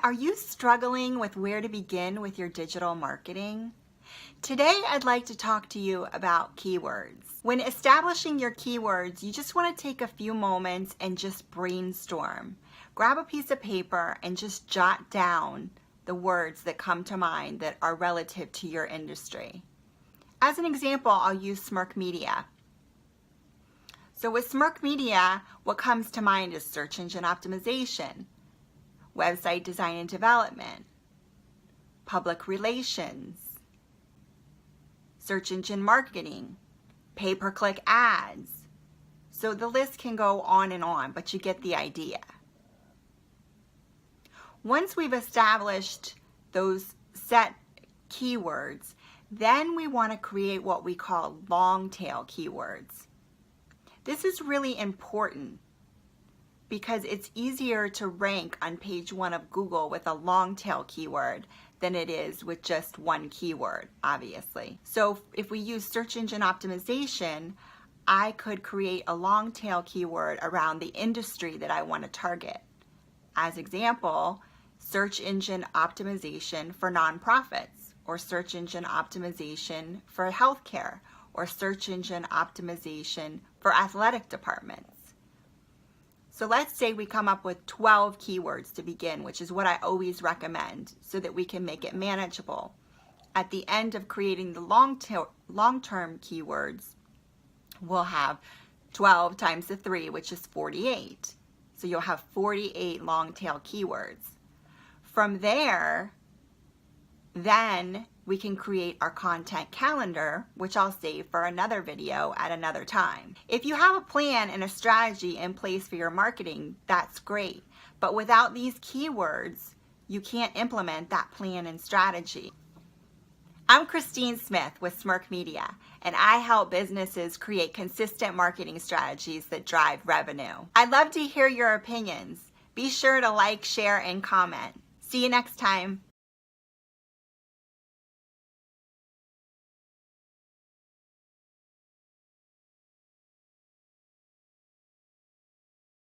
are you struggling with where to begin with your digital marketing? Today, I'd like to talk to you about keywords. When establishing your keywords, you just want to take a few moments and just brainstorm. Grab a piece of paper and just jot down the words that come to mind that are relative to your industry. As an example, I'll use Smirk Media. So with Smirk Media, what comes to mind is search engine optimization, website design and development, public relations, search engine marketing, pay-per-click ads. So the list can go on and on, but you get the idea. Once we've established those set keywords, then we want to create what we call long tail keywords. This is really important because it's easier to rank on page 1 of Google with a long tail keyword than it is with just one keyword, obviously. So if we use search engine optimization, I could create a long tail keyword around the industry that I want to target. As example, search engine optimization for nonprofits, or search engine optimization for healthcare, or search engine optimization for athletic departments. So let's say we come up with 12 keywords to begin, which is what I always recommend so that we can make it manageable. At the end of creating the long-term keywords, we'll have 12 times the 3, which is 48. So you'll have 48 long-tail keywords. From there, then we can create our content calendar, which I'll save for another video at another time. If you have a plan and a strategy in place for your marketing, that's great. But without these keywords, you can't implement that plan and strategy. I'm Christine Smith with Smirk Media, and I help businesses create consistent marketing strategies that drive revenue. I'd love to hear your opinions. Be sure to like, share, and comment. See you next time.